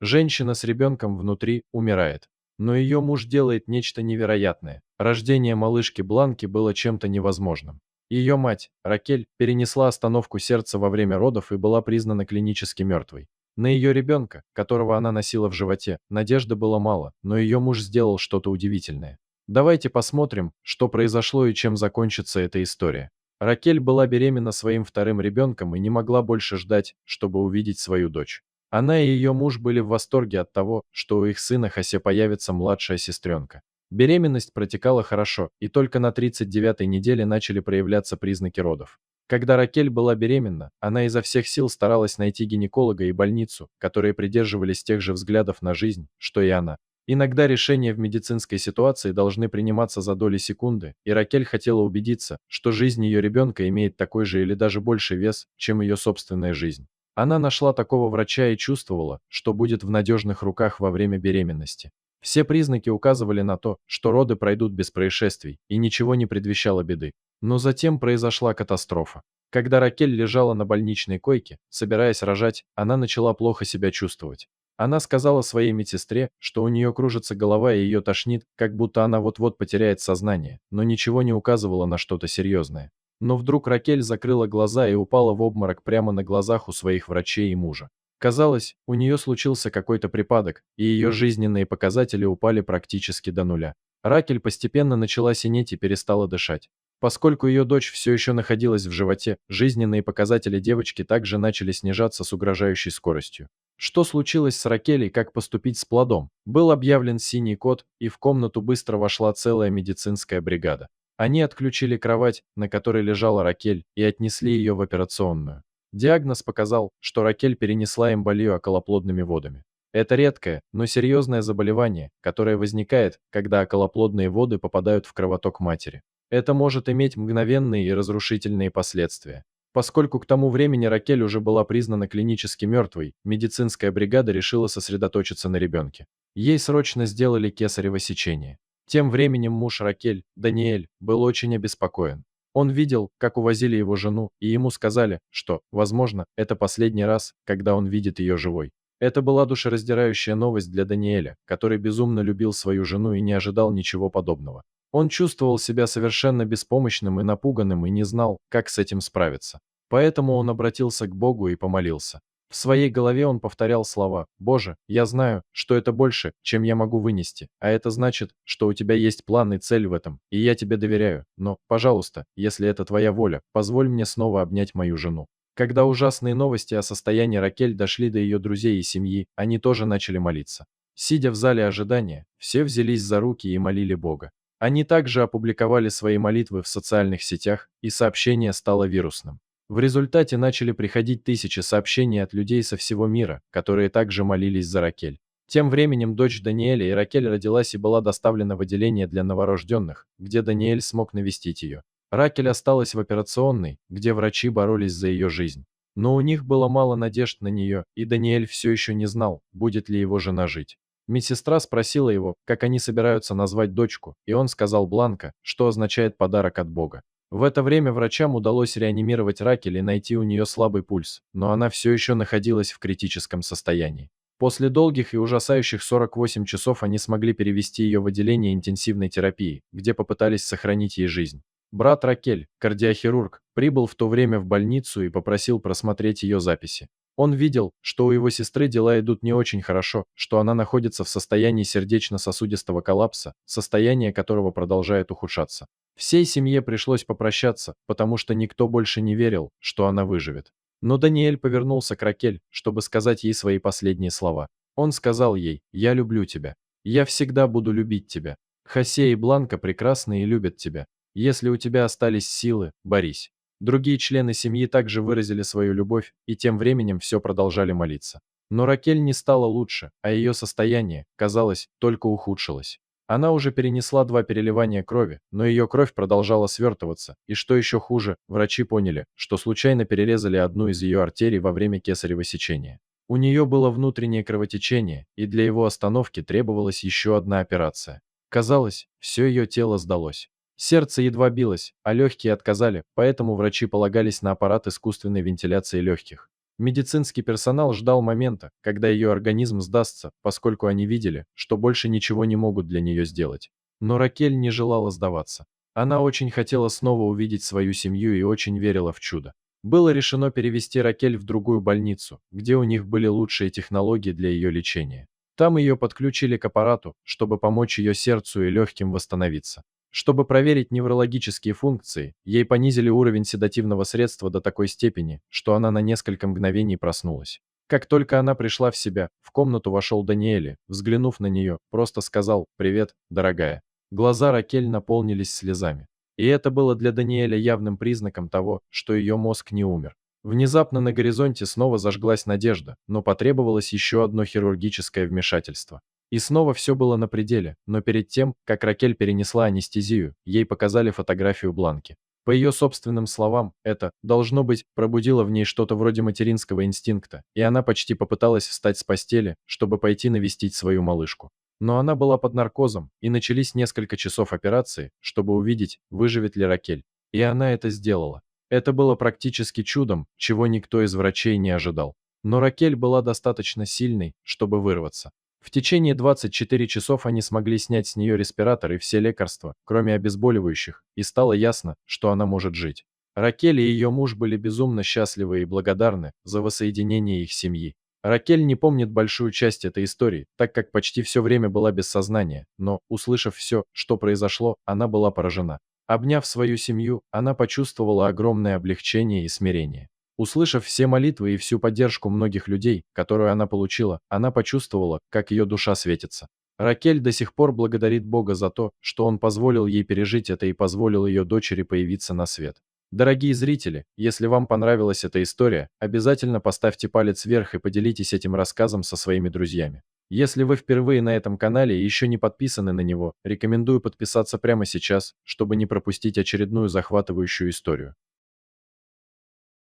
Женщина с ребенком внутри умирает. Но ее муж делает нечто невероятное. Рождение малышки Бланки было чем-то невозможным. Ее мать, Ракель, перенесла остановку сердца во время родов и была признана клинически мертвой. На ее ребенка, которого она носила в животе, надежды было мало, но ее муж сделал что-то удивительное. Давайте посмотрим, что произошло и чем закончится эта история. Ракель была беременна своим вторым ребенком и не могла больше ждать, чтобы увидеть свою дочь. Она и ее муж были в восторге от того, что у их сына Хосе появится младшая сестренка. Беременность протекала хорошо, и только на 39-й неделе начали проявляться признаки родов. Когда Ракель была беременна, она изо всех сил старалась найти гинеколога и больницу, которые придерживались тех же взглядов на жизнь, что и она. Иногда решения в медицинской ситуации должны приниматься за доли секунды, и Ракель хотела убедиться, что жизнь ее ребенка имеет такой же или даже больше вес, чем ее собственная жизнь. Она нашла такого врача и чувствовала, что будет в надежных руках во время беременности. Все признаки указывали на то, что роды пройдут без происшествий, и ничего не предвещало беды. Но затем произошла катастрофа. Когда Ракель лежала на больничной койке, собираясь рожать, она начала плохо себя чувствовать. Она сказала своей медсестре, что у нее кружится голова и ее тошнит, как будто она вот-вот потеряет сознание, но ничего не указывало на что-то серьезное. Но вдруг Ракель закрыла глаза и упала в обморок прямо на глазах у своих врачей и мужа. Казалось, у нее случился какой-то припадок, и ее жизненные показатели упали практически до нуля. Ракель постепенно начала синеть и перестала дышать. Поскольку ее дочь все еще находилась в животе, жизненные показатели девочки также начали снижаться с угрожающей скоростью. Что случилось с Ракель и как поступить с плодом? Был объявлен синий код, и в комнату быстро вошла целая медицинская бригада. Они отключили кровать, на которой лежала Ракель, и отнесли ее в операционную. Диагноз показал, что Ракель перенесла эмболию околоплодными водами. Это редкое, но серьезное заболевание, которое возникает, когда околоплодные воды попадают в кровоток матери. Это может иметь мгновенные и разрушительные последствия. Поскольку к тому времени Ракель уже была признана клинически мертвой, медицинская бригада решила сосредоточиться на ребенке. Ей срочно сделали кесарево сечение. Тем временем муж Ракель, Даниэль, был очень обеспокоен. Он видел, как увозили его жену, и ему сказали, что, возможно, это последний раз, когда он видит ее живой. Это была душераздирающая новость для Даниэля, который безумно любил свою жену и не ожидал ничего подобного. Он чувствовал себя совершенно беспомощным и напуганным и не знал, как с этим справиться. Поэтому он обратился к Богу и помолился. В своей голове он повторял слова: «Боже, я знаю, что это больше, чем я могу вынести, а это значит, что у тебя есть план и цель в этом, и я тебе доверяю, но, пожалуйста, если это твоя воля, позволь мне снова обнять мою жену». Когда ужасные новости о состоянии Ракель дошли до ее друзей и семьи, они тоже начали молиться. Сидя в зале ожидания, все взялись за руки и молили Бога. Они также опубликовали свои молитвы в социальных сетях, и сообщение стало вирусным. В результате начали приходить тысячи сообщений от людей со всего мира, которые также молились за Ракель. Тем временем дочь Даниэля и Ракель родилась и была доставлена в отделение для новорожденных, где Даниэль смог навестить ее. Ракель осталась в операционной, где врачи боролись за ее жизнь. Но у них было мало надежд на нее, и Даниэль все еще не знал, будет ли его жена жить. Медсестра спросила его, как они собираются назвать дочку, и он сказал Бланка, что означает подарок от Бога. В это время врачам удалось реанимировать Ракель и найти у нее слабый пульс, но она все еще находилась в критическом состоянии. После долгих и ужасающих 48 часов они смогли перевести ее в отделение интенсивной терапии, где попытались сохранить ей жизнь. Брат Ракель, кардиохирург, прибыл в то время в больницу и попросил просмотреть ее записи. Он видел, что у его сестры дела идут не очень хорошо, что она находится в состоянии сердечно-сосудистого коллапса, состояние которого продолжает ухудшаться. Всей семье пришлось попрощаться, потому что никто больше не верил, что она выживет. Но Даниэль повернулся к Ракель, чтобы сказать ей свои последние слова. Он сказал ей: «Я люблю тебя. Я всегда буду любить тебя. Хосе и Бланка прекрасны и любят тебя. Если у тебя остались силы, борись». Другие члены семьи также выразили свою любовь, и тем временем все продолжали молиться. Но Ракель не стала лучше, а ее состояние, казалось, только ухудшилось. Она уже перенесла 2 переливания крови, но ее кровь продолжала свертываться, и что еще хуже, врачи поняли, что случайно перерезали одну из ее артерий во время кесарево сечения. У нее было внутреннее кровотечение, и для его остановки требовалась еще одна операция. Казалось, все ее тело сдалось. Сердце едва билось, а легкие отказали, поэтому врачи полагались на аппарат искусственной вентиляции легких. Медицинский персонал ждал момента, когда ее организм сдастся, поскольку они видели, что больше ничего не могут для нее сделать. Но Ракель не желала сдаваться. Она очень хотела снова увидеть свою семью и очень верила в чудо. Было решено перевести Ракель в другую больницу, где у них были лучшие технологии для ее лечения. Там ее подключили к аппарату, чтобы помочь ее сердцу и легким восстановиться. Чтобы проверить неврологические функции, ей понизили уровень седативного средства до такой степени, что она на несколько мгновений проснулась. Как только она пришла в себя, в комнату вошел Даниэль, взглянув на нее, просто сказал «Привет, дорогая». Глаза Ракель наполнились слезами. И это было для Даниэля явным признаком того, что ее мозг не умер. Внезапно на горизонте снова зажглась надежда, но потребовалось еще одно хирургическое вмешательство. И снова все было на пределе, но перед тем, как Ракель перенесла анестезию, ей показали фотографию Бланки. По ее собственным словам, это, должно быть, пробудило в ней что-то вроде материнского инстинкта, и она почти попыталась встать с постели, чтобы пойти навестить свою малышку. Но она была под наркозом, и начались несколько часов операции, чтобы увидеть, выживет ли Ракель. И она это сделала. Это было практически чудом, чего никто из врачей не ожидал. Но Ракель была достаточно сильной, чтобы вырваться. В течение 24 часов они смогли снять с нее респиратор и все лекарства, кроме обезболивающих, и стало ясно, что она может жить. Ракель и ее муж были безумно счастливы и благодарны за воссоединение их семьи. Ракель не помнит большую часть этой истории, так как почти все время была без сознания, но, услышав все, что произошло, она была поражена. Обняв свою семью, она почувствовала огромное облегчение и смирение. Услышав все молитвы и всю поддержку многих людей, которую она получила, она почувствовала, как ее душа светится. Ракель до сих пор благодарит Бога за то, что он позволил ей пережить это и позволил ее дочери появиться на свет. Дорогие зрители, если вам понравилась эта история, обязательно поставьте палец вверх и поделитесь этим рассказом со своими друзьями. Если вы впервые на этом канале и еще не подписаны на него, рекомендую подписаться прямо сейчас, чтобы не пропустить очередную захватывающую историю.